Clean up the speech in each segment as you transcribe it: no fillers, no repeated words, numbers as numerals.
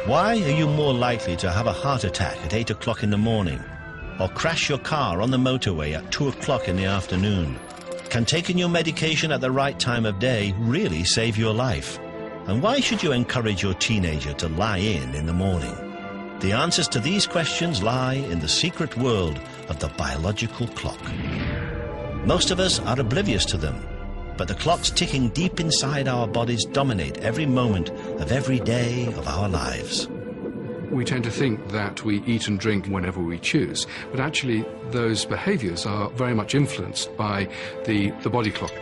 Why are you more likely to have a heart attack at 8 o'clock in the morning, or crash your car on the motorway at 2 o'clock in the afternoon? Can taking your medication at the right time of day really save your life? And why should you encourage your teenager to lie in the morning? The answers to these questions lie in the secret world of the biological clock. Most of us are oblivious to them, but the clocks ticking deep inside our bodies dominate every moment of every day of our lives. We tend to think that we eat and drink whenever we choose, but actually those behaviours are very much influenced by the body clock.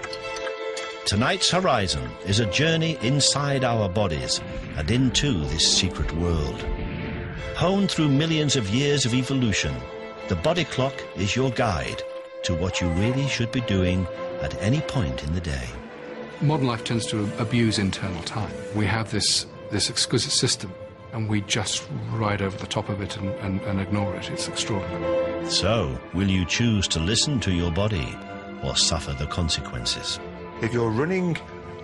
Tonight's Horizon is a journey inside our bodies and into this secret world. Honed through millions of years of evolution, the body clock is your guide to what you really should be doing at any point in the day. Modern life tends to abuse internal time. We have this exquisite system, and we just ride over the top of it and ignore it. It's extraordinary. So, will you choose to listen to your body or suffer the consequences? If you're running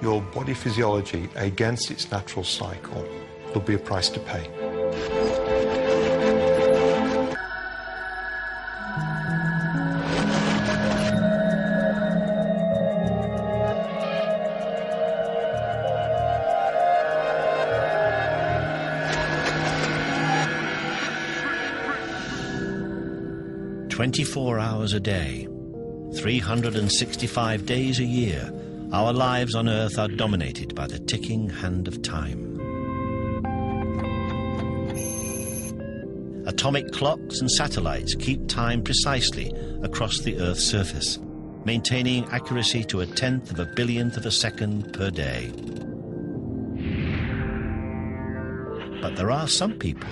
your body physiology against its natural cycle, there'll be a price to pay. "24 hours a day, 365 days a year, our lives on Earth are dominated by the ticking hand of time. Atomic clocks and satellites keep time precisely across the Earth's surface, maintaining accuracy to 1/10 of a billionth of a second per day. But there are some people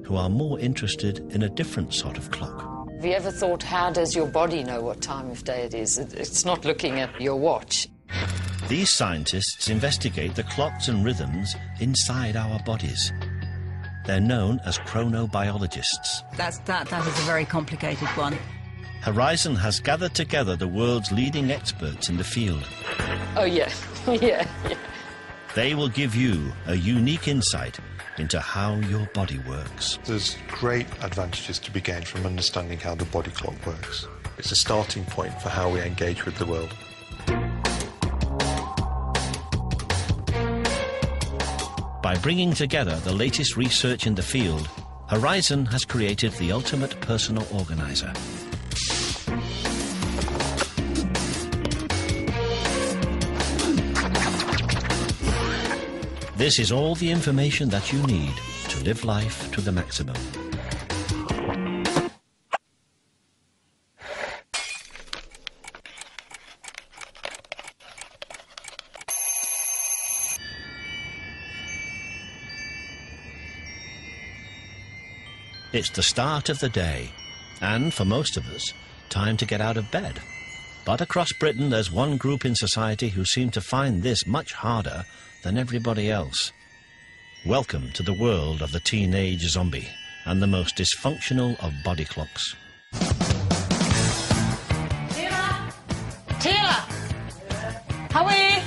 who are more interested in a different sort of clock. Have you ever thought, how does your body know what time of day it is? It's not looking at your watch. These scientists investigate the clocks and rhythms inside our bodies. They're known as chronobiologists. That is a very complicated one. Horizon has gathered together the world's leading experts in the field. Oh, yeah. yeah. They will give you a unique insight into how your body works. There's great advantages to be gained from understanding how the body clock works. It's a starting point for how we engage with the world. By bringing together the latest research in the field, Horizon has created the ultimate personal organizer. This is all the information that you need to live life to the maximum. It's the start of the day, and for most of us, time to get out of bed. But across Britain, there's one group in society who seem to find this much harder than everybody else. Welcome to the world of the teenage zombie and the most dysfunctional of body clocks. Taylor! Howie!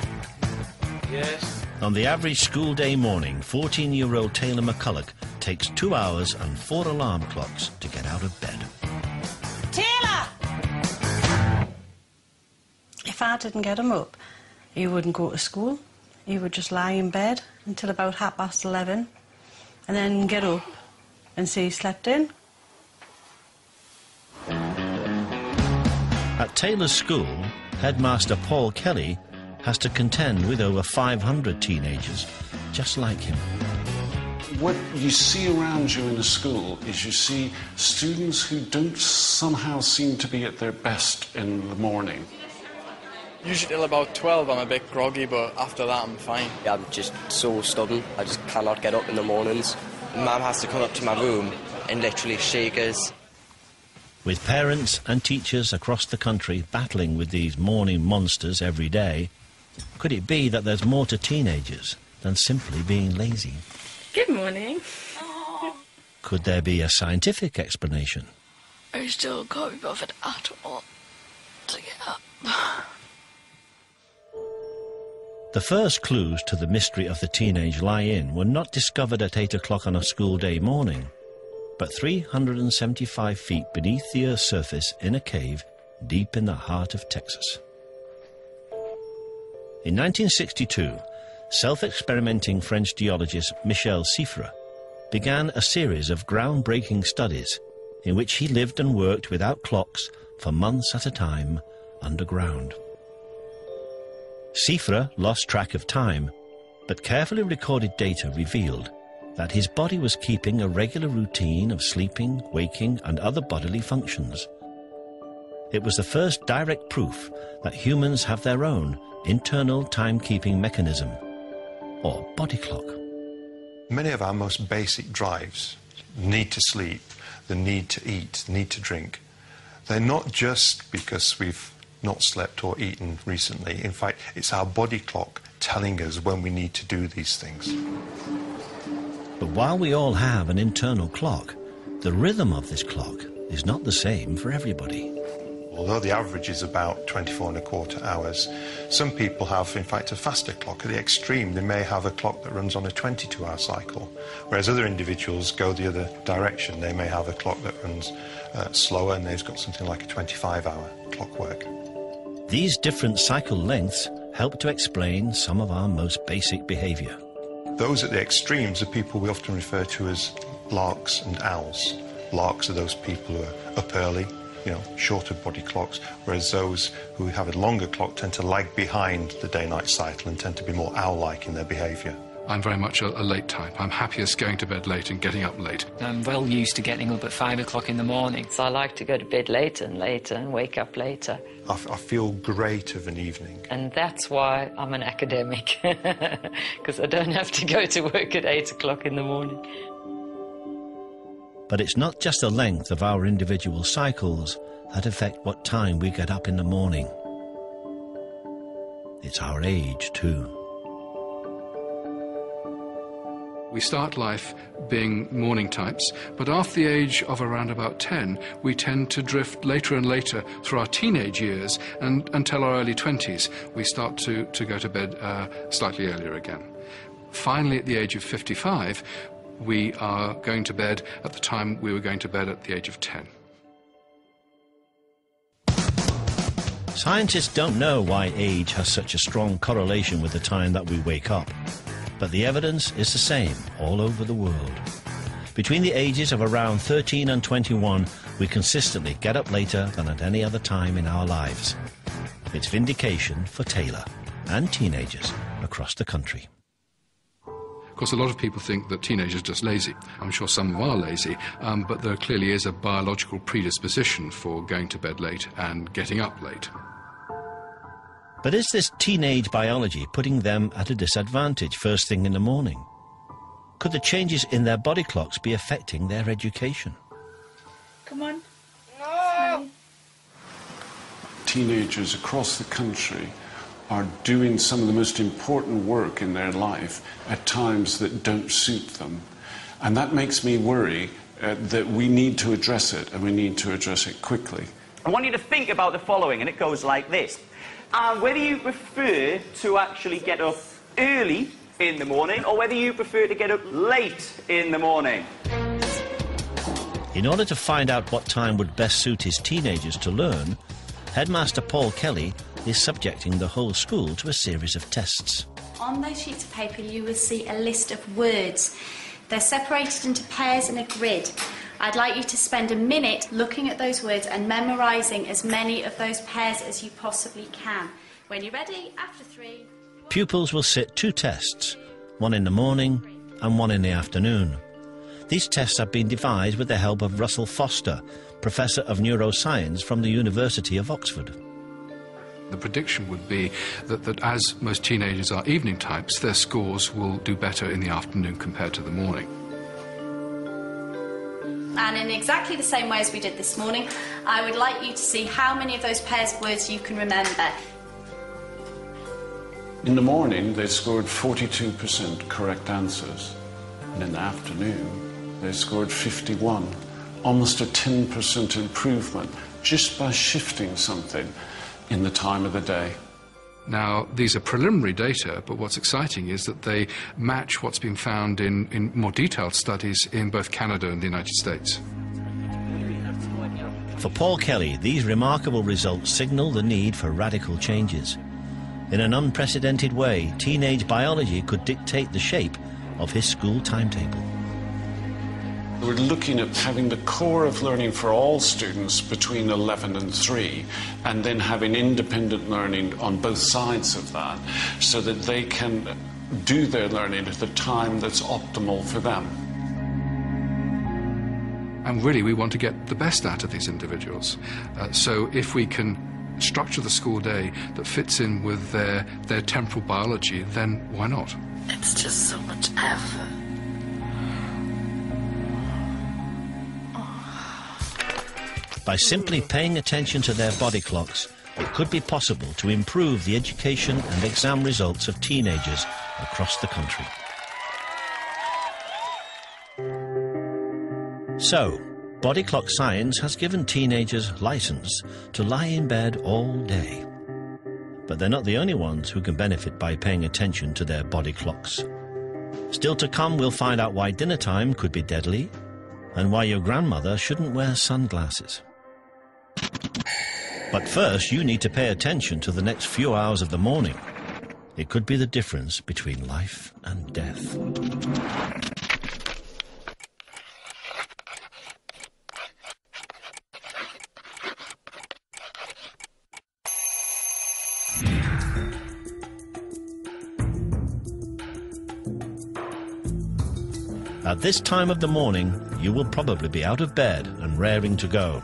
Yes? On the average school day morning, 14-year-old Taylor McCulloch takes 2 hours and 4 alarm clocks to get out of bed. Taylor! If I didn't get him up, he wouldn't go to school. He would just lie in bed until about 11:30 and then get up and say he slept in. At Taylor's school, headmaster Paul Kelly has to contend with over 500 teenagers just like him. What you see around you in a school is you see students who don't somehow seem to be at their best in the morning. Usually till about 12 I'm a bit groggy, but after that I'm fine. I'm just so stubborn. I just cannot get up in the mornings. Mum has to come up to my room and literally shake us. With parents and teachers across the country battling with these morning monsters every day, could it be that there's more to teenagers than simply being lazy? Good morning. Could there be a scientific explanation? I still can't be bothered at all to get up. The first clues to the mystery of the teenage lie-in were not discovered at 8 o'clock on a school day morning, but 375 feet beneath the Earth's surface in a cave deep in the heart of Texas. In 1962, self-experimenting French geologist Michel Siffre began a series of groundbreaking studies in which he lived and worked without clocks for months at a time underground. Siffre lost track of time, but carefully recorded data revealed that his body was keeping a regular routine of sleeping, waking, and other bodily functions. It was the first direct proof that humans have their own internal timekeeping mechanism, or body clock. Many of our most basic drives, need to sleep, the need to eat, need to drink, they're not just because we've not slept or eaten recently. In fact, it's our body clock telling us when we need to do these things. But while we all have an internal clock, the rhythm of this clock is not the same for everybody. Although the average is about 24.25 hours, some people have, in fact, a faster clock. At the extreme, they may have a clock that runs on a 22-hour cycle, whereas other individuals go the other direction. They may have a clock that runs slower, and they've got something like a 25-hour clockwork. These different cycle lengths help to explain some of our most basic behavior. Those at the extremes are people we often refer to as larks and owls. Larks are those people who are up early, shorter body clocks, whereas those who have a longer clock tend to lag behind the day-night cycle and tend to be more owl-like in their behaviour. I'm very much a late type. I'm happiest going to bed late and getting up late. I'm well used to getting up at 5 o'clock in the morning. So I like to go to bed later and later and wake up later. I feel great of an evening. And that's why I'm an academic, because I don't have to go to work at 8 o'clock in the morning. But it's not just the length of our individual cycles that affect what time we get up in the morning. It's our age, too. We start life being morning types, but after the age of around about 10, we tend to drift later and later through our teenage years and until our early 20s. We start to go to bed slightly earlier again. Finally, at the age of 55, we are going to bed at the time we were going to bed at the age of 10. Scientists don't know why age has such a strong correlation with the time that we wake up, but the evidence is the same all over the world. Between the ages of around 13 and 21, we consistently get up later than at any other time in our lives. It's vindication for Taylor and teenagers across the country. Of course, a lot of people think that teenagers are just lazy. I'm sure some are lazy, but there clearly is a biological predisposition for going to bed late and getting up late. But is this teenage biology putting them at a disadvantage first thing in the morning? Could the changes in their body clocks be affecting their education? Come on. No. Teenagers across the country are doing some of the most important work in their life at times that don't suit them. And that makes me worry that we need to address it, and we need to address it quickly. I want you to think about the following, and it goes like this. Whether you prefer to actually get up early in the morning or whether you prefer to get up late in the morning. In order to find out what time would best suit his teenagers to learn, Headmaster Paul Kelly is subjecting the whole school to a series of tests. On those sheets of paper you will see a list of words. They're separated into pairs in a grid. I'd like you to spend a minute looking at those words and memorising as many of those pairs as you possibly can. When you're ready, after 3... Pupils will sit 2 tests, one in the morning and one in the afternoon. These tests have been devised with the help of Russell Foster, Professor of Neuroscience from the University of Oxford. The prediction would be that as most teenagers are evening types, their scores will do better in the afternoon compared to the morning. And in exactly the same way as we did this morning, I would like you to see how many of those pairs of words you can remember. In the morning, they scored 42% correct answers. And in the afternoon, they scored 51. Almost a 10% improvement just by shifting something in the time of the day. Now, these are preliminary data, but what's exciting is that they match what's been found in more detailed studies in both Canada and the United States. For Paul Kelly, these remarkable results signal the need for radical changes. In an unprecedented way, teenage biology could dictate the shape of his school timetable. We're looking at having the core of learning for all students between 11 and 3, and then having independent learning on both sides of that, so that they can do their learning at the time that's optimal for them. And really, we want to get the best out of these individuals. So if we can structure the school day that fits in with their temporal biology, then why not? It's just so much effort. By simply paying attention to their body clocks, it could be possible to improve the education and exam results of teenagers across the country. So, body clock science has given teenagers license to lie in bed all day. But they're not the only ones who can benefit by paying attention to their body clocks. Still to come, we'll find out why dinner time could be deadly and why your grandmother shouldn't wear sunglasses. But first, you need to pay attention to the next few hours of the morning. It could be the difference between life and death. At this time of the morning, you will probably be out of bed and raring to go.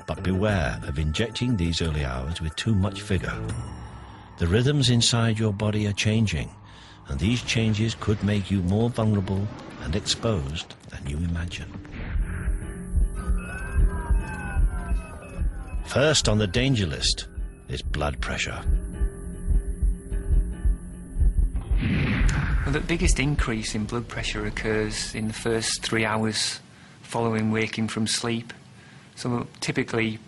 But beware of injecting these early hours with too much vigor. The rhythms inside your body are changing, and these changes could make you more vulnerable and exposed than you imagine. First on the danger list is blood pressure. Well, the biggest increase in blood pressure occurs in the first 3 hours following waking from sleep. So typically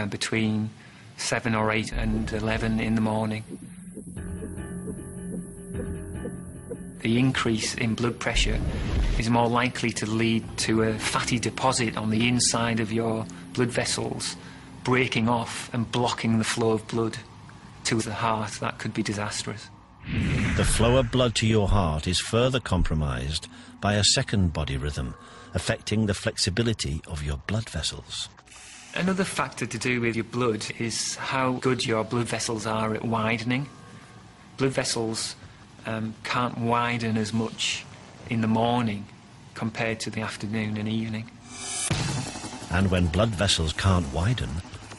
between 7 or 8 and 11 in the morning. The increase in blood pressure is more likely to lead to a fatty deposit on the inside of your blood vessels, breaking off and blocking the flow of blood to the heart. That could be disastrous. The flow of blood to your heart is further compromised by a second body rhythm, affecting the flexibility of your blood vessels. Another factor to do with your blood is how good your blood vessels are at widening. Blood vessels can't widen as much in the morning compared to the afternoon and evening. And when blood vessels can't widen,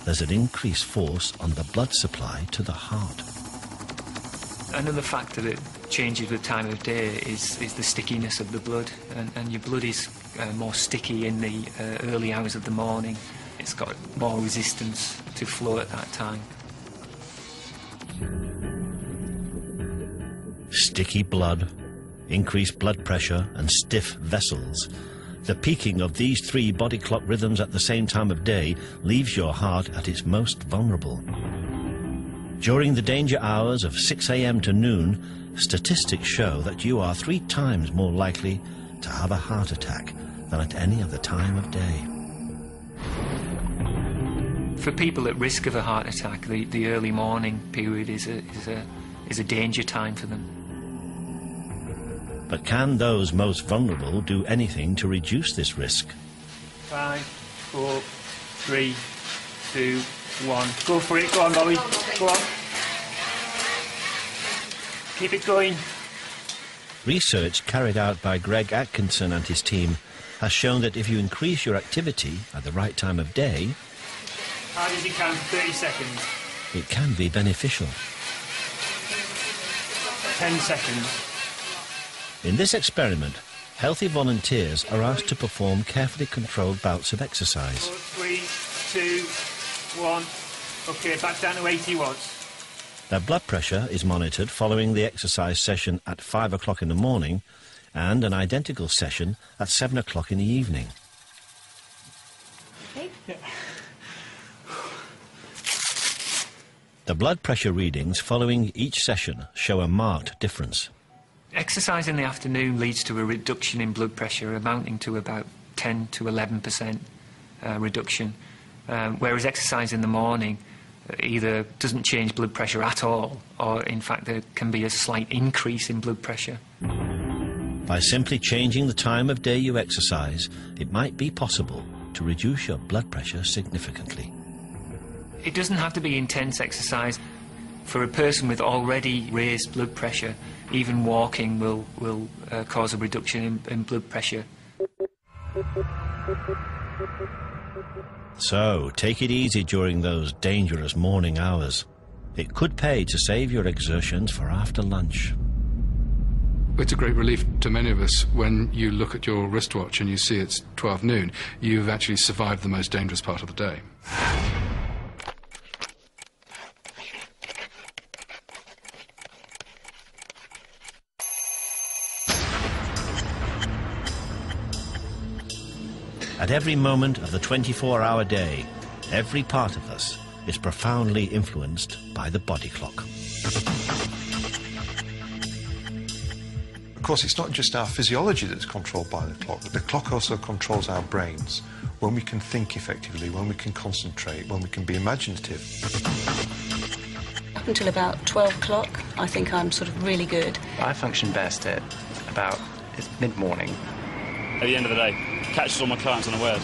there's an increased force on the blood supply to the heart. Another factor that changes with time of day is the stickiness of the blood, and your blood is more sticky in the early hours of the morning. It's got more resistance to flow at that time. Sticky blood, increased blood pressure and stiff vessels. The peaking of these 3 body clock rhythms at the same time of day leaves your heart at its most vulnerable. During the danger hours of 6 a.m. to noon, statistics show that you are 3 times more likely to have a heart attack than at any other time of day. For people at risk of a heart attack, the early morning period is a danger time for them. But can those most vulnerable do anything to reduce this risk? 5, 4, 3, 2, 1. Go for it. Go on, Bobby. Go on. Keep it going. Research carried out by Greg Atkinson and his team has shown that if you increase your activity at the right time of day, hard as you can for 30 seconds. It can be beneficial. 10 seconds. In this experiment, healthy volunteers are asked to perform carefully controlled bouts of exercise. 3, 2, 1. OK, back down to 80 watts. Their blood pressure is monitored following the exercise session at 5 o'clock in the morning and an identical session at 7 o'clock in the evening. Okay. Yeah. The The blood pressure readings following each session show a marked difference. Exercise in the afternoon leads to a reduction in blood pressure amounting to about 10 to 11% reduction, whereas exercise in the morning either doesn't change blood pressure at all, or in fact there can be a slight increase in blood pressure. By simply changing the time of day you exercise, it might be possible to reduce your blood pressure significantly. It doesn't have to be intense exercise. For a person with already raised blood pressure, even walking will cause a reduction in blood pressure. So, take it easy during those dangerous morning hours. It could pay to save your exertions for after lunch. It's a great relief to many of us when you look at your wristwatch and you see it's 12 noon. You've actually survived the most dangerous part of the day. At every moment of the 24-hour day, every part of us is profoundly influenced by the body clock. Of course, it's not just our physiology that's controlled by the clock, but the clock also controls our brains, when we can think effectively, when we can concentrate, when we can be imaginative. Up until about 12 o'clock, I think I'm sort of really good. I function best at about mid-morning. At the end of the day, catches all my clients unawares.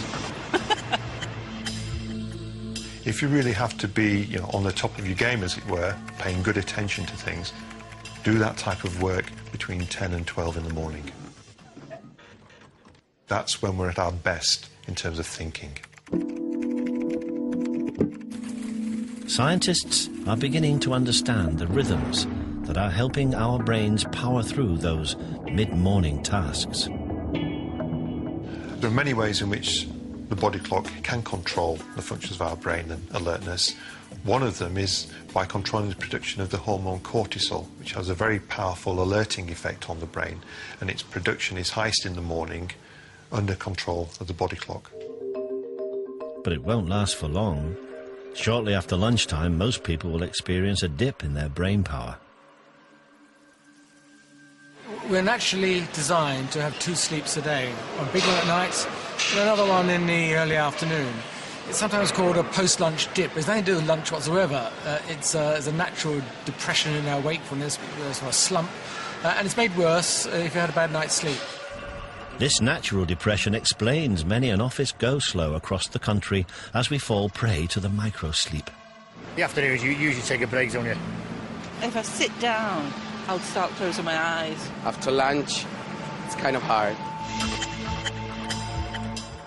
If you really have to be, on the top of your game, as it were, paying good attention to things, do that type of work between 10 and 12 in the morning. That's when we're at our best in terms of thinking. Scientists are beginning to understand the rhythms that are helping our brains power through those mid-morning tasks. There are many ways in which the body clock can control the functions of our brain and alertness. One of them is by controlling the production of the hormone cortisol, which has a very powerful alerting effect on the brain, and its production is highest in the morning under control of the body clock. But it won't last for long. Shortly after lunchtime, most people will experience a dip in their brain power. We're naturally designed to have 2 sleeps a day, one big one at night and another one in the early afternoon. It's sometimes called a post-lunch dip. There's nothing to do with lunch whatsoever. It's a natural depression in our wakefulness, sort of a slump, and it's made worse if you had a bad night's sleep. This natural depression explains many an office go-slow across the country as we fall prey to the micro-sleep. The afternoons, you usually take a break, don't you? If I sit down, I'll start closing my eyes. After lunch, it's kind of hard.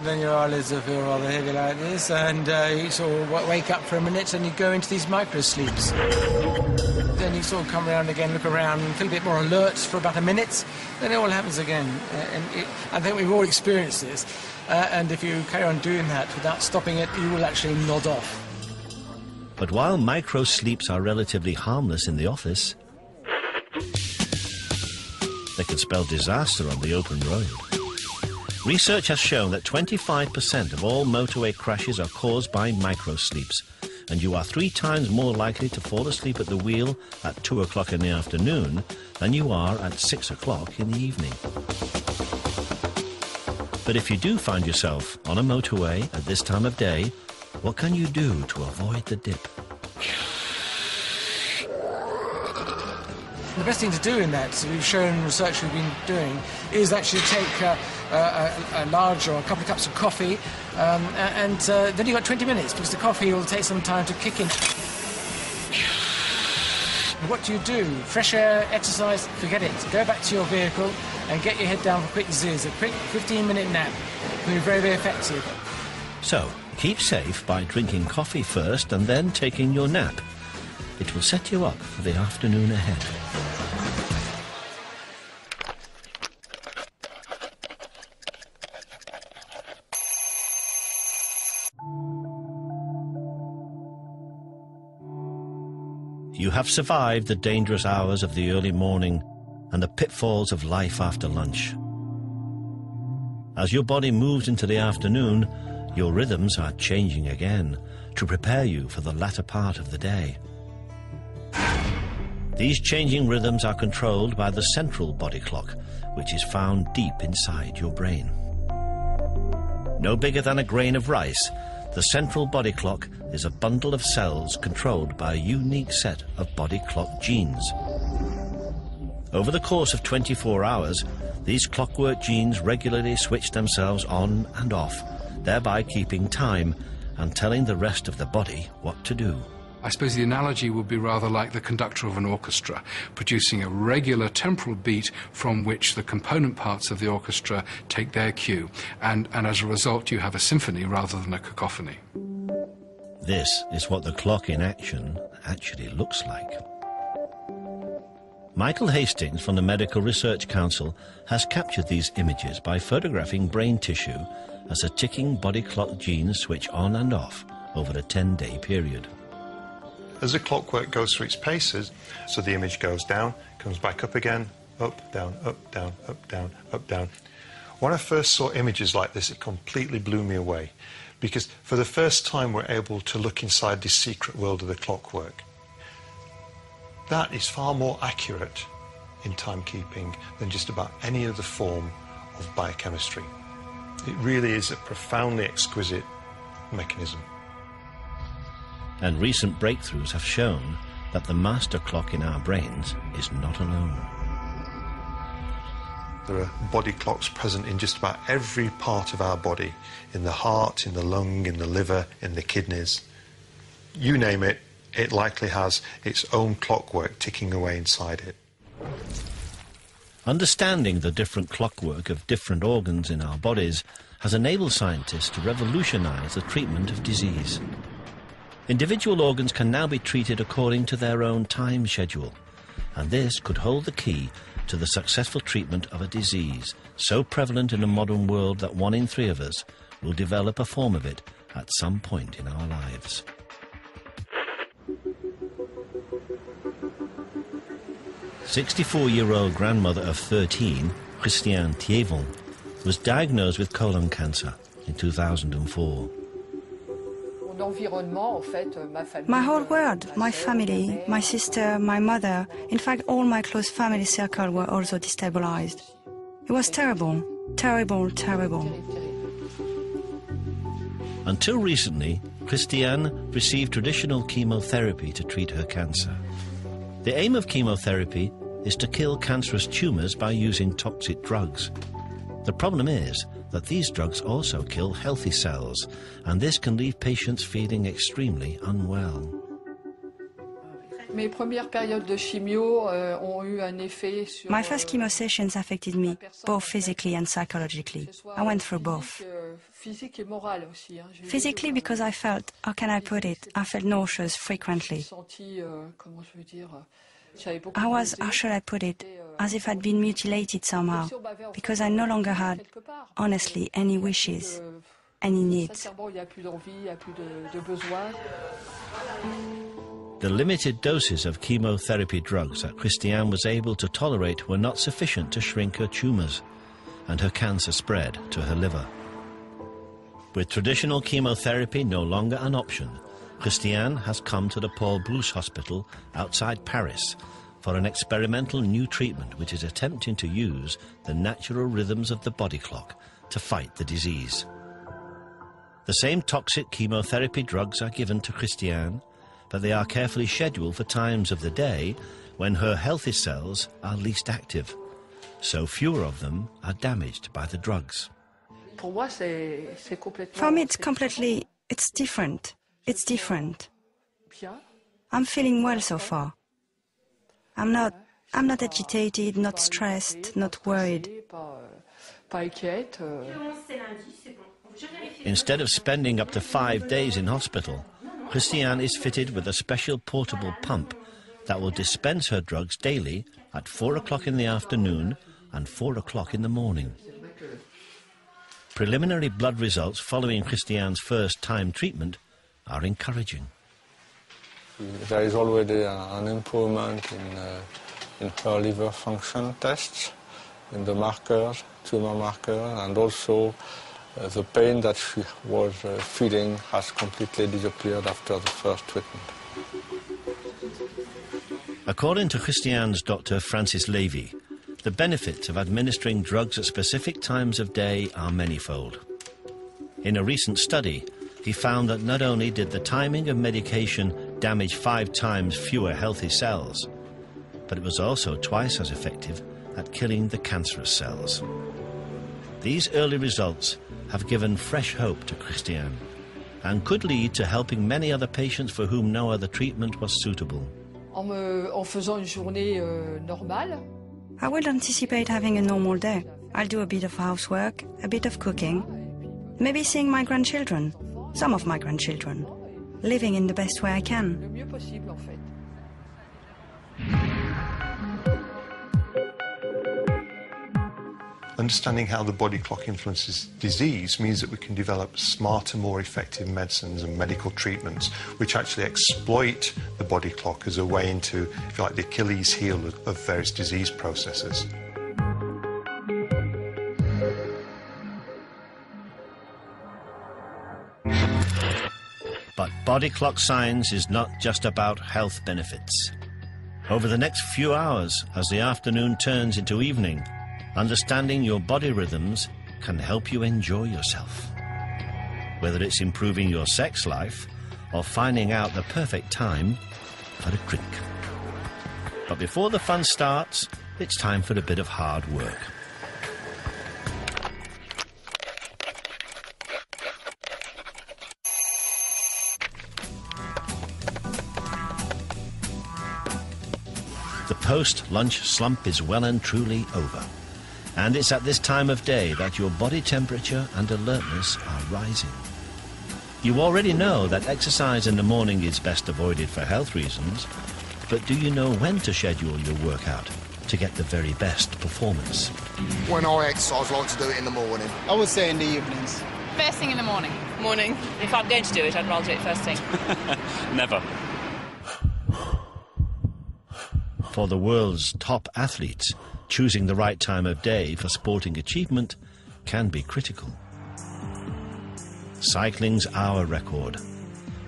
Then your eyelids will feel rather heavy like this, and you sort of wake up for a minute and you go into these micro-sleeps. Then you sort of come around again, look around, and feel a bit more alert for about a minute, then it all happens again. I think we've all experienced this, and if you carry on doing that without stopping it, you will actually nod off. But while micro-sleeps are relatively harmless in the office, they can spell disaster on the open road. Research has shown that 25% of all motorway crashes are caused by micro-sleeps, and you are 3 times more likely to fall asleep at the wheel at 2 o'clock in the afternoon than you are at 6 o'clock in the evening. But if you do find yourself on a motorway at this time of day, what can you do to avoid the dip? The best thing to do in that, we've shown research we've been doing, is actually take a large or a couple of cups of coffee, and then you've got 20 minutes, because the coffee will take some time to kick in. What do? Fresh air, exercise, forget it. Go back to your vehicle and get your head down for a quick zizz, a quick 15-minute nap. It will be very, very effective. So, keep safe by drinking coffee first and then taking your nap. It will set you up for the afternoon ahead. You have survived the dangerous hours of the early morning and the pitfalls of life after lunch. As your body moves into the afternoon, your rhythms are changing again to prepare you for the latter part of the day. These changing rhythms are controlled by the central body clock, which is found deep inside your brain. No bigger than a grain of rice, the central body clock is a bundle of cells controlled by a unique set of body clock genes. Over the course of 24 hours, these clockwork genes regularly switch themselves on and off, thereby keeping time and telling the rest of the body what to do. I suppose the analogy would be rather like the conductor of an orchestra, producing a regular temporal beat from which the component parts of the orchestra take their cue, and as a result you have a symphony rather than a cacophony. This is what the clock in action actually looks like. Michael Hastings from the Medical Research Council has captured these images by photographing brain tissue as a ticking body clock genes switch on and off over a 10-day period. As the clockwork goes through its paces, so the image goes down, comes back up again, up, down, up, down, up, down, up, down. When I first saw images like this, it completely blew me away, because for the first time we're able to look inside this secret world of the clockwork. That is far more accurate in timekeeping than just about any other form of biochemistry. It really is a profoundly exquisite mechanism. And recent breakthroughs have shown that the master clock in our brains is not alone. There are body clocks present in just about every part of our body, in the heart, in the lung, in the liver, in the kidneys. You name it, it likely has its own clockwork ticking away inside it. Understanding the different clockwork of different organs in our bodies has enabled scientists to revolutionize the treatment of disease. Individual organs can now be treated according to their own time schedule, and this could hold the key to the successful treatment of a disease so prevalent in the modern world that 1 in 3 of us will develop a form of it at some point in our lives. A 64-year-old grandmother of 13, Christiane Thievon, was diagnosed with colon cancer in 2004. My whole world, my family, my sister, my mother, in fact all my close family circle were also destabilized. It was terrible, terrible, terrible. Until recently, Christiane received traditional chemotherapy to treat her cancer. The aim of chemotherapy is to kill cancerous tumours by using toxic drugs. The problem is that these drugs also kill healthy cells, and this can leave patients feeling extremely unwell. My first chemo sessions affected me, both physically and psychologically. I went through both. Physically because I felt, how can I put it, I felt nauseous frequently. I was, how should I put it, as if I'd been mutilated somehow, because I no longer had, honestly, any wishes, any needs. The limited doses of chemotherapy drugs that Christiane was able to tolerate were not sufficient to shrink her tumours, and her cancer spread to her liver. With traditional chemotherapy no longer an option, Christiane has come to the Paul Brousse Hospital outside Paris for an experimental new treatment which is attempting to use the natural rhythms of the body clock to fight the disease. The same toxic chemotherapy drugs are given to Christiane, but they are carefully scheduled for times of the day when her healthy cells are least active, so fewer of them are damaged by the drugs. For me, it's different. It's different. I'm feeling well so far. I'm not agitated, not stressed, not worried. Instead of spending up to 5 days in hospital, Christiane is fitted with a special portable pump that will dispense her drugs daily at 4 o'clock in the afternoon and 4 o'clock in the morning. Preliminary blood results following Christiane's first time treatment are encouraging. There is already an improvement in her liver function tests, in the markers, tumor markers, and also the pain that she was feeling has completely disappeared after the first treatment. According to Christiane's doctor Francis Levy, the benefits of administering drugs at specific times of day are manifold. In a recent study, he found that not only did the timing of medication damage 5 times fewer healthy cells, but it was also twice as effective at killing the cancerous cells. These early results have given fresh hope to Christiane and could lead to helping many other patients for whom no other treatment was suitable. En faisant une journée normale. I will anticipate having a normal day. I'll do a bit of housework, a bit of cooking, maybe seeing my grandchildren, some of my grandchildren, living in the best way I can. Le mieux possible, en fait. Understanding how the body clock influences disease means that we can develop smarter, more effective medicines and medical treatments which actually exploit the body clock as a way into, if you like, the Achilles heel of various disease processes. But body clock science is not just about health benefits. Over the next few hours, as the afternoon turns into evening, understanding your body rhythms can help you enjoy yourself. Whether it's improving your sex life or finding out the perfect time for a drink. But before the fun starts, it's time for a bit of hard work. The post-lunch slump is well and truly over. And it's at this time of day that your body temperature and alertness are rising. You already know that exercise in the morning is best avoided for health reasons, but do you know when to schedule your workout to get the very best performance? When I exercise, I like to do it in the morning. I would say in the evenings. First thing in the morning. Morning. If I'm going to do it, I'd rather do it first thing. Never. For the world's top athletes, choosing the right time of day for sporting achievement can be critical. Cycling's hour record.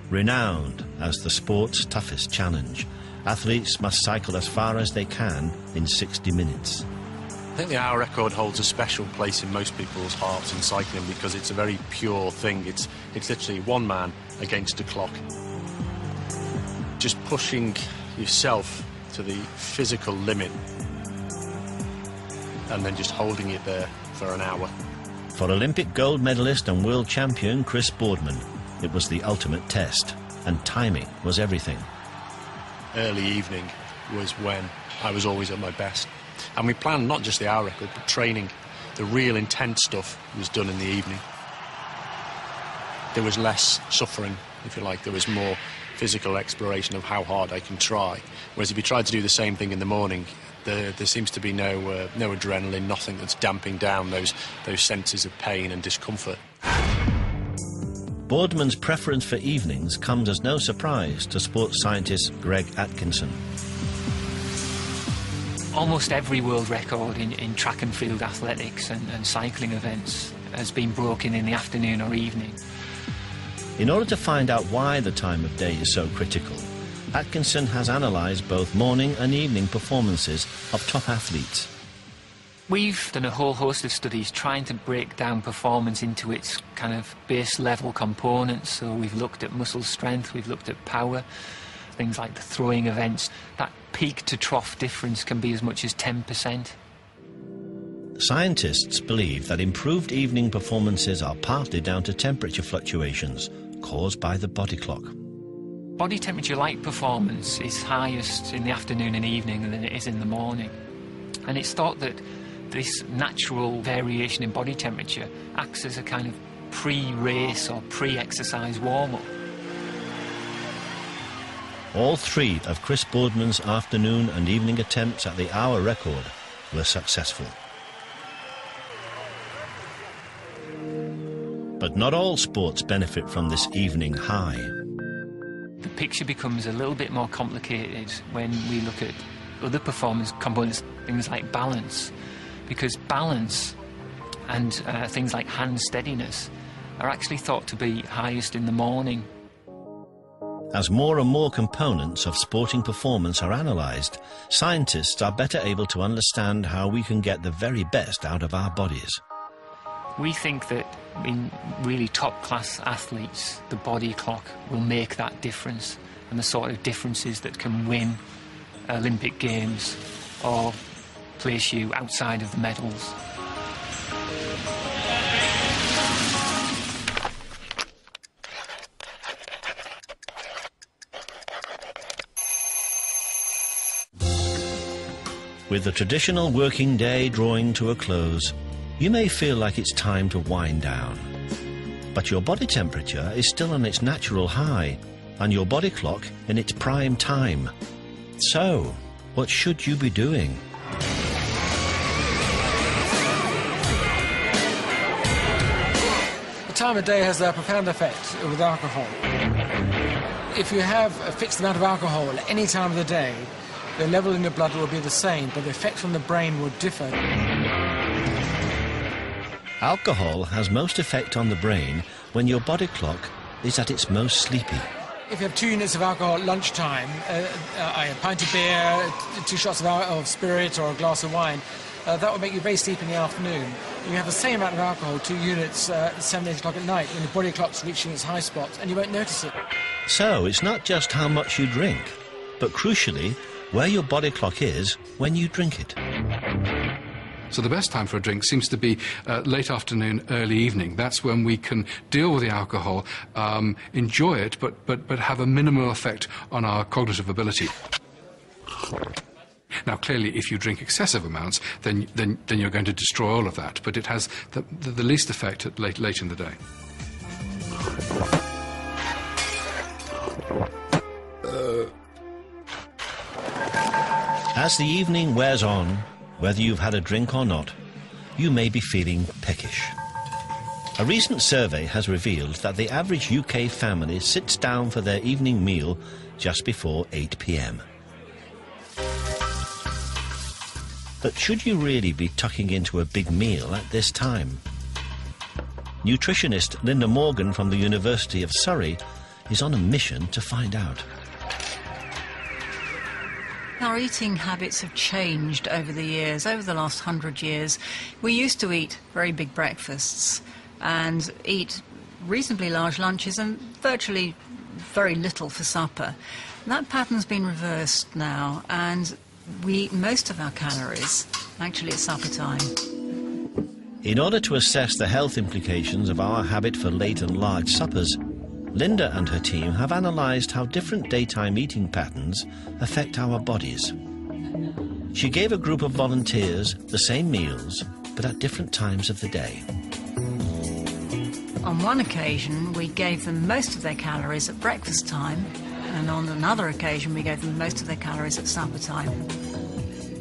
Renowned as the sport's toughest challenge, athletes must cycle as far as they can in 60 minutes. I think the hour record holds a special place in most people's hearts in cycling because it's a very pure thing. It's literally one man against a clock. Just pushing yourself to the physical limit and then just holding it there for an hour. For Olympic gold medalist and world champion Chris Boardman, it was the ultimate test, and timing was everything. Early evening was when I was always at my best. And we planned not just the hour record, but training. The real intense stuff was done in the evening. There was less suffering, if you like. There was more physical exploration of how hard I can try. Whereas if you tried to do the same thing in the morning, there seems to be no adrenaline, nothing that's damping down those senses of pain and discomfort. Boardman's preference for evenings comes as no surprise to sports scientist Greg Atkinson. Almost every world record in track and field athletics and cycling events has been broken in the afternoon or evening. In order to find out why the time of day is so critical, Atkinson has analysed both morning and evening performances of top athletes. We've done a whole host of studies trying to break down performance into its kind of base level components. So we've looked at muscle strength, we've looked at power, things like the throwing events. That peak to trough difference can be as much as 10%. Scientists believe that improved evening performances are partly down to temperature fluctuations caused by the body clock. Body temperature light performance is highest in the afternoon and evening than it is in the morning. And it's thought that this natural variation in body temperature acts as a kind of pre-race or pre-exercise warm-up. All 3 of Chris Boardman's afternoon and evening attempts at the hour record were successful. But not all sports benefit from this evening high. The picture becomes a little bit more complicated when we look at other performance components, things like balance, because balance and things like hand steadiness are actually thought to be highest in the morning. As more and more components of sporting performance are analysed, scientists are better able to understand how we can get the very best out of our bodies. We think that in really top-class athletes, the body clock will make that difference, and the sort of differences that can win Olympic Games or place you outside of the medals. With the traditional working day drawing to a close, you may feel like it's time to wind down. But your body temperature is still on its natural high, and your body clock in its prime time. So, what should you be doing? The time of day has a profound effect with alcohol. If you have a fixed amount of alcohol at any time of the day, the level in your blood will be the same, but the effect on the brain will differ. Alcohol has most effect on the brain when your body clock is at its most sleepy. If you have 2 units of alcohol at lunchtime, a pint of beer, 2 shots of spirit or a glass of wine, that will make you very sleepy in the afternoon. You have the same amount of alcohol, 2 units, 7, 8 o'clock at night, when the body clock's reaching its high spot, and you won't notice it. So it's not just how much you drink, but crucially, where your body clock is when you drink it. So the best time for a drink seems to be late afternoon, early evening. That's when we can deal with the alcohol, enjoy it, but have a minimal effect on our cognitive ability. Now, clearly, if you drink excessive amounts, then you're going to destroy all of that. But it has the least effect at late in the day. As the evening wears on, whether you've had a drink or not, you may be feeling peckish. A recent survey has revealed that the average UK family sits down for their evening meal just before 8 p.m. But should you really be tucking into a big meal at this time? Nutritionist Linda Morgan from the University of Surrey is on a mission to find out. Our eating habits have changed over the years, over the last 100 years. We used to eat very big breakfasts and eat reasonably large lunches and virtually very little for supper. That pattern's been reversed now, and we eat most of our calories actually at supper time. In order to assess the health implications of our habit for late and large suppers, Linda and her team have analysed how different daytime eating patterns affect our bodies. She gave a group of volunteers the same meals, but at different times of the day. On one occasion, we gave them most of their calories at breakfast time, and on another occasion, we gave them most of their calories at supper time.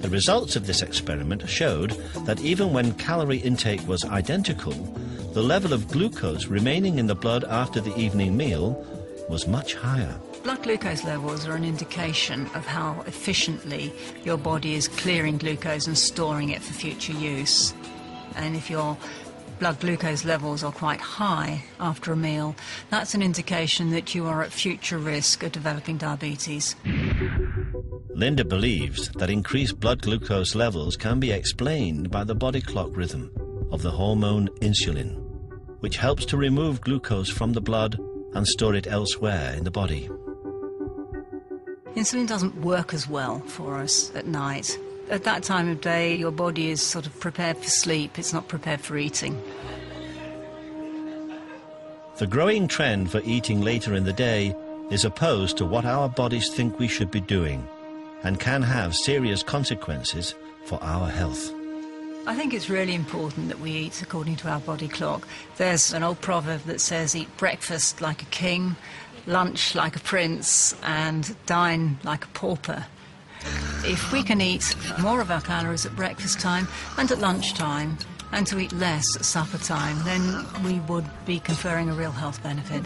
The results of this experiment showed that even when calorie intake was identical, the level of glucose remaining in the blood after the evening meal was much higher. Blood glucose levels are an indication of how efficiently your body is clearing glucose and storing it for future use. And if your blood glucose levels are quite high after a meal, that's an indication that you are at future risk of developing diabetes. Linda believes that increased blood glucose levels can be explained by the body clock rhythm of the hormone insulin, which helps to remove glucose from the blood and store it elsewhere in the body. Insulin doesn't work as well for us at night. At that time of day, your body is sort of prepared for sleep, it's not prepared for eating. The growing trend for eating later in the day is opposed to what our bodies think we should be doing, and can have serious consequences for our health. I think it's really important that we eat according to our body clock. There's an old proverb that says, eat breakfast like a king, lunch like a prince, and dine like a pauper. If we can eat more of our calories at breakfast time and at lunchtime, and to eat less at supper time, then we would be conferring a real health benefit.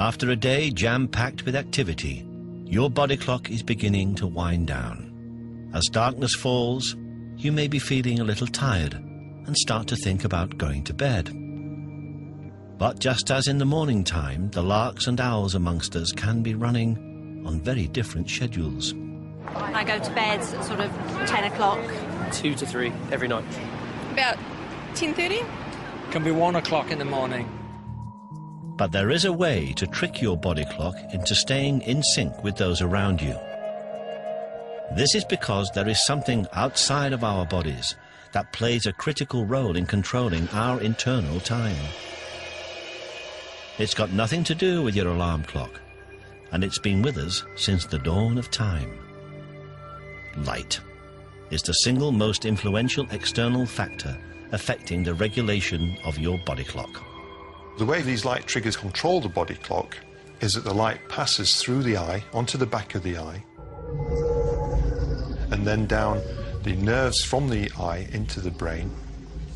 After a day jam-packed with activity, your body clock is beginning to wind down. As darkness falls, you may be feeling a little tired and start to think about going to bed. But just as in the morning time, the larks and owls amongst us can be running on very different schedules. I go to bed at sort of 10 o'clock. 2 to 3 every night. About 10:30? Can be 1 o'clock in the morning. But there is a way to trick your body clock into staying in sync with those around you. This is because there is something outside of our bodies that plays a critical role in controlling our internal time. It's got nothing to do with your alarm clock, and it's been with us since the dawn of time. Light is the single most influential external factor affecting the regulation of your body clock. The way these light triggers control the body clock is that the light passes through the eye, onto the back of the eye, and then down the nerves from the eye into the brain.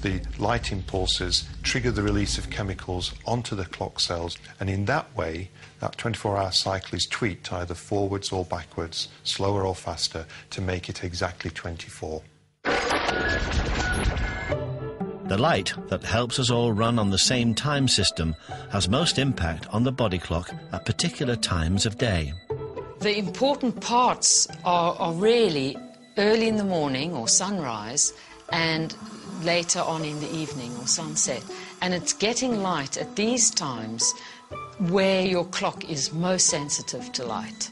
The light impulses trigger the release of chemicals onto the clock cells, and in that way, that 24-hour cycle is tweaked either forwards or backwards, slower or faster, to make it exactly 24. The light that helps us all run on the same time system has most impact on the body clock at particular times of day. The important parts are really early in the morning or sunrise and later on in the evening or sunset. And it's getting light at these times where your clock is most sensitive to light.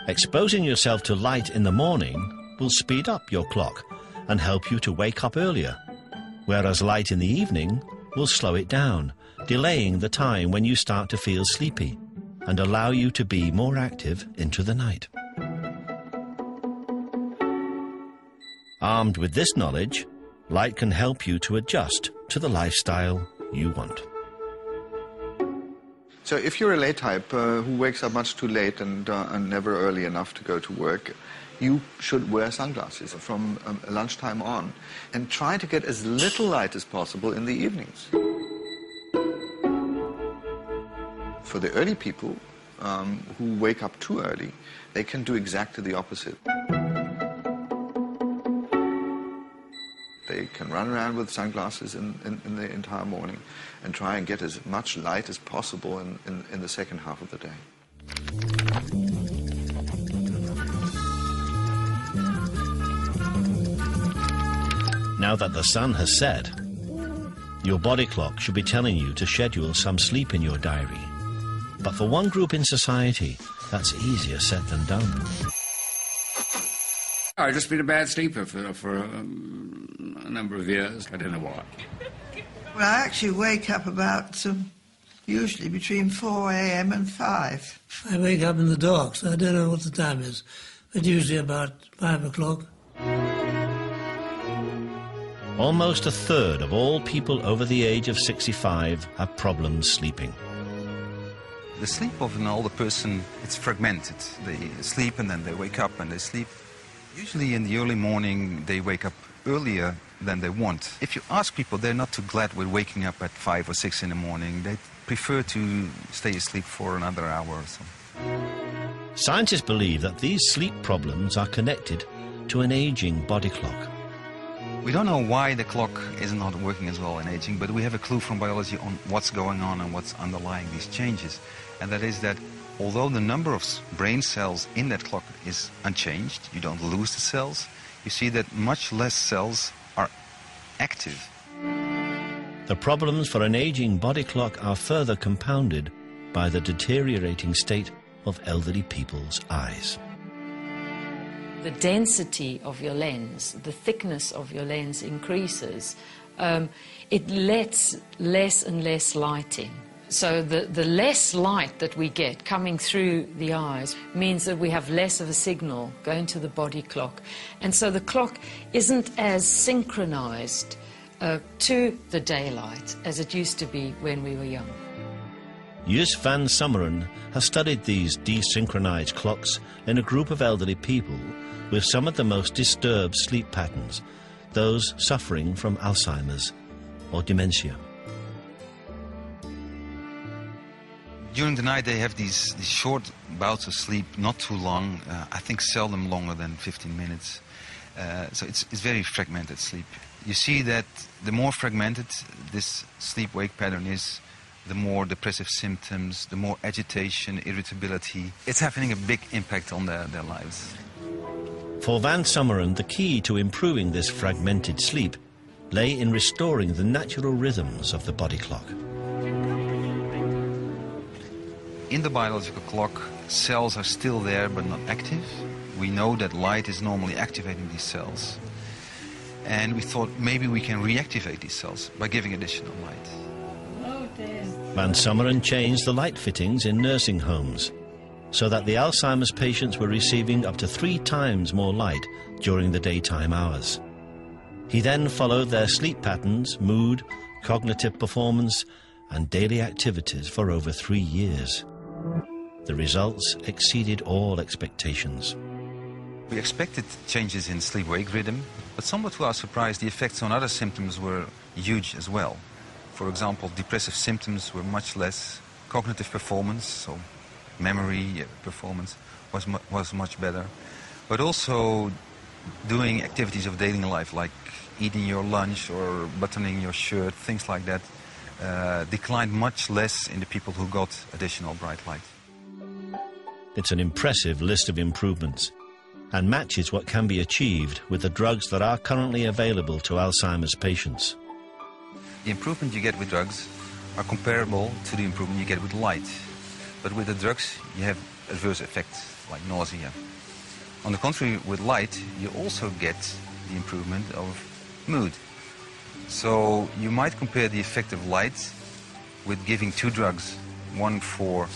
Exposing yourself to light in the morning will speed up your clock and help you to wake up earlier, whereas light in the evening will slow it down, delaying the time when you start to feel sleepy and allow you to be more active into the night. Armed with this knowledge, light can help you to adjust to the lifestyle you want. So if you're a late type who wakes up much too late and never early enough to go to work, you should wear sunglasses from lunchtime on and try to get as little light as possible in the evenings. For the early people who wake up too early, they can do exactly the opposite. They can run around with sunglasses in the entire morning and try and get as much light as possible in the second half of the day. Now that the sun has set, your body clock should be telling you to schedule some sleep in your diary. But for one group in society, that's easier said than done. I've just been a bad sleeper for a number of years. I don't know why. Well, I actually wake up about usually between 4 a.m. and 5. I wake up in the dark, so I don't know what the time is, but usually about 5 o'clock. Almost a third of all people over the age of 65 have problems sleeping. The sleep of an older person, it's fragmented. They sleep and then they wake up and they sleep. Usually in the early morning, they wake up earlier than they want. If you ask people, they're not too glad with waking up at 5 or 6 in the morning. They prefer to stay asleep for another hour or so. Scientists believe that these sleep problems are connected to an aging body clock. We don't know why the clock is not working as well in aging, but we have a clue from biology on what's going on and what's underlying these changes. And that is that although the number of brain cells in that clock is unchanged, you don't lose the cells, you see that much less cells are active. The problems for an aging body clock are further compounded by the deteriorating state of elderly people's eyes. The density of your lens, the thickness of your lens increases. It lets less and less light in. So the less light that we get coming through the eyes means that we have less of a signal going to the body clock. And so the clock isn't as synchronized to the daylight as it used to be when we were young. Jus van Summeren has studied these desynchronized clocks in a group of elderly people with some of the most disturbed sleep patterns, those suffering from Alzheimer's or dementia. During the night they have these short bouts of sleep, not too long, I think seldom longer than 15 minutes. So it's very fragmented sleep. You see that the more fragmented this sleep-wake pattern is, the more depressive symptoms, the more agitation, irritability. It's having a big impact on their lives. For Van Summeren, the key to improving this fragmented sleep lay in restoring the natural rhythms of the body clock. In the biological clock, cells are still there but not active. We know that light is normally activating these cells. And we thought maybe we can reactivate these cells by giving additional light. Van Summeren changed the light fittings in nursing homes so that the Alzheimer's patients were receiving up to 3 times more light during the daytime hours. He then followed their sleep patterns, mood, cognitive performance, and daily activities for over 3 years. The results exceeded all expectations. We expected changes in sleep-wake rhythm, but somewhat to our surprise, the effects on other symptoms were huge as well. For example, depressive symptoms were much less. Cognitive performance, so memory performance, was much better. But also doing activities of daily life, like eating your lunch or buttoning your shirt, things like that, declined much less in the people who got additional bright light. It's an impressive list of improvements and matches what can be achieved with the drugs that are currently available to Alzheimer's patients. The improvement you get with drugs are comparable to the improvement you get with light. But with the drugs, you have adverse effects like nausea. On the contrary, with light, you also get the improvement of mood. So you might compare the effect of light with giving 2 drugs, one for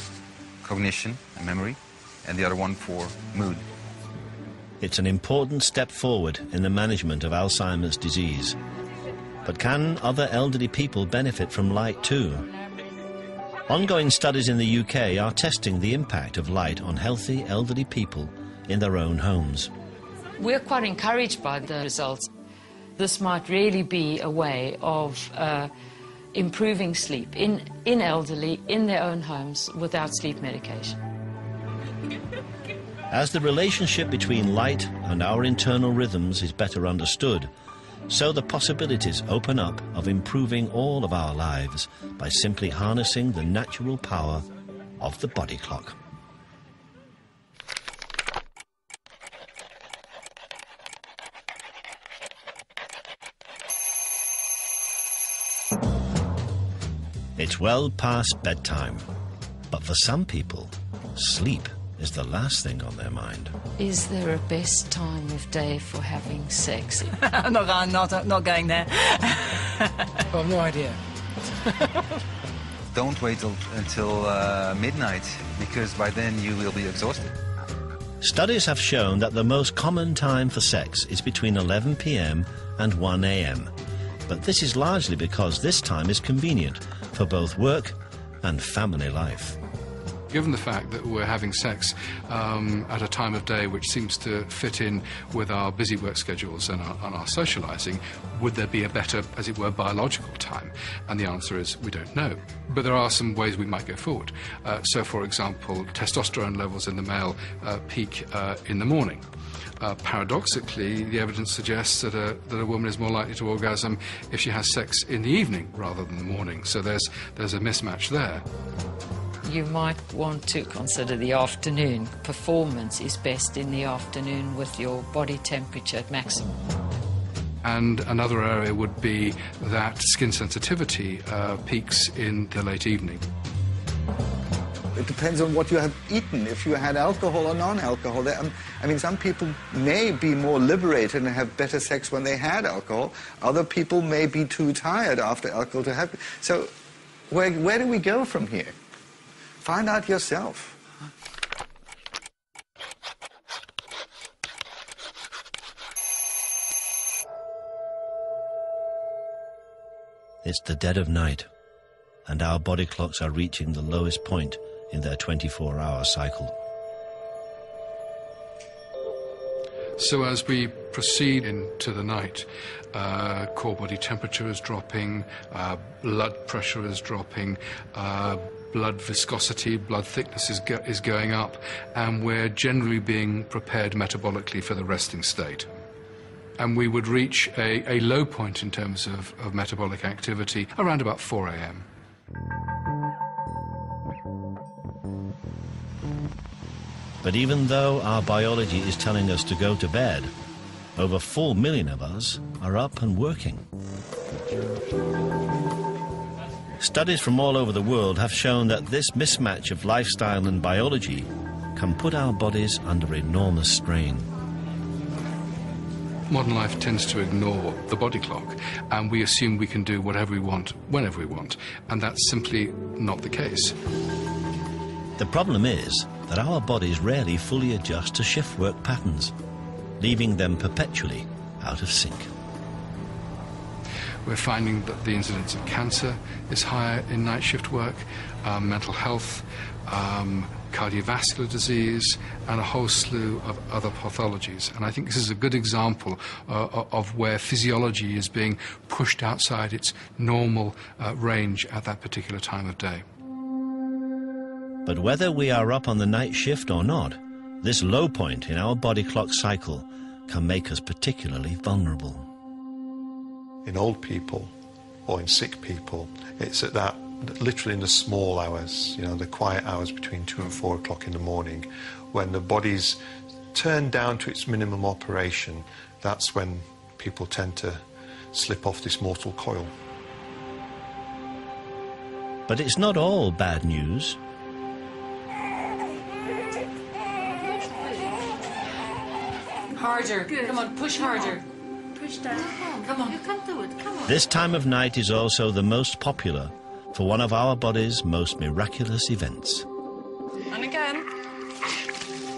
cognition and memory, and the other one for mood. It's an important step forward in the management of Alzheimer's disease. But can other elderly people benefit from light too? Ongoing studies in the UK are testing the impact of light on healthy elderly people in their own homes. We're quite encouraged by the results. This might really be a way of improving sleep in elderly, in their own homes, without sleep medication. As the relationship between light and our internal rhythms is better understood, so the possibilities open up of improving all of our lives by simply harnessing the natural power of the body clock. It's well past bedtime, but for some people, sleep is the last thing on their mind. Is there a best time of day for having sex? I'm not going there. I've no idea. Don't wait until midnight, because by then you will be exhausted. Studies have shown that the most common time for sex is between 11 p.m. and 1 a.m. But this is largely because this time is convenient for both work and family life. Given the fact that we're having sex at a time of day which seems to fit in with our busy work schedules and our socialising, would there be a better, as it were, biological time? And the answer is we don't know. But there are some ways we might go forward. So, for example, testosterone levels in the male peak in the morning. Paradoxically, the evidence suggests that a woman is more likely to orgasm if she has sex in the evening rather than the morning. So there's a mismatch there. You might want to consider the afternoon. Performance is best in the afternoon with your body temperature at maximum. And another area would be that skin sensitivity peaks in the late evening. It depends on what you have eaten, if you had alcohol or non-alcohol. I mean, some people may be more liberated and have better sex when they had alcohol. Other people may be too tired after alcohol to have... So where do we go from here? Find out yourself. It's the dead of night, and our body clocks are reaching the lowest point in their 24-hour cycle. So as we proceed into the night, core body temperature is dropping, blood pressure is dropping, blood viscosity, blood thickness is going up, and we're generally being prepared metabolically for the resting state. And we would reach a low point in terms of metabolic activity around about 4 a.m. But even though our biology is telling us to go to bed, over 4 million of us are up and working. Studies from all over the world have shown that this mismatch of lifestyle and biology can put our bodies under enormous strain. Modern life tends to ignore the body clock, and we assume we can do whatever we want, whenever we want, and that's simply not the case. The problem is that our bodies rarely fully adjust to shift work patterns, leaving them perpetually out of sync. We're finding that the incidence of cancer is higher in night shift work, mental health, cardiovascular disease, and a whole slew of other pathologies. And I think this is a good example of where physiology is being pushed outside its normal range at that particular time of day. But whether we are up on the night shift or not, this low point in our body clock cycle can make us particularly vulnerable. In old people or in sick people, it's at that, literally in the small hours, you know, the quiet hours between 2 and 4 o'clock in the morning, when the body's turned down to its minimum operation, that's when people tend to slip off this mortal coil. But it's not all bad news. Harder. Good. Come on, push harder. Push down. Come on. You can do it. Come on. This time of night is also the most popular for one of our body's most miraculous events. And again.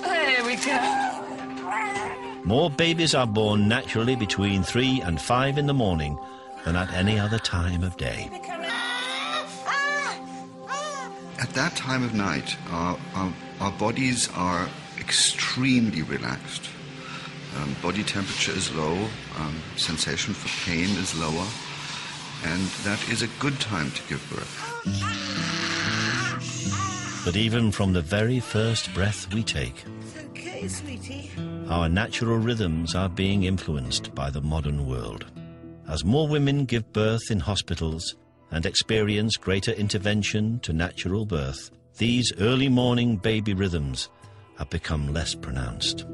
There we go. More babies are born naturally between 3 and 5 in the morning than at any other time of day. At that time of night, our bodies are extremely relaxed. Body temperature is low, sensation for pain is lower, and that is a good time to give birth. But even from the very first breath we take, Okay, sweetie. our natural rhythms are being influenced by the modern world. As more women give birth in hospitals and experience greater intervention to natural birth, these early morning baby rhythms have become less pronounced.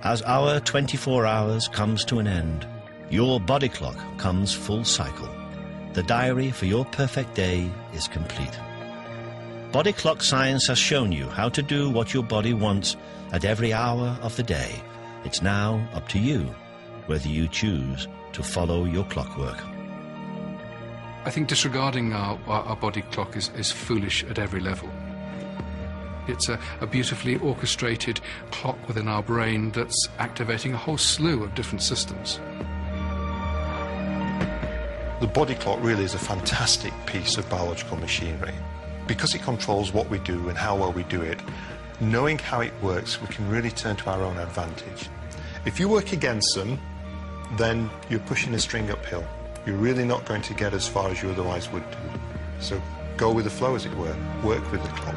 As our 24 hours comes to an end, your body clock comes full cycle. The diary for your perfect day is complete. Body clock science has shown you how to do what your body wants at every hour of the day. It's now up to you whether you choose to follow your clockwork. I think disregarding our body clock is foolish at every level. It's a beautifully orchestrated clock within our brain that's activating a whole slew of different systems. The body clock really is a fantastic piece of biological machinery. Because it controls what we do and how well we do it, knowing how it works, we can really turn to our own advantage. If you work against them, then you're pushing a string uphill. You're really not going to get as far as you otherwise would do. So go with the flow, as it were. Work with the clock.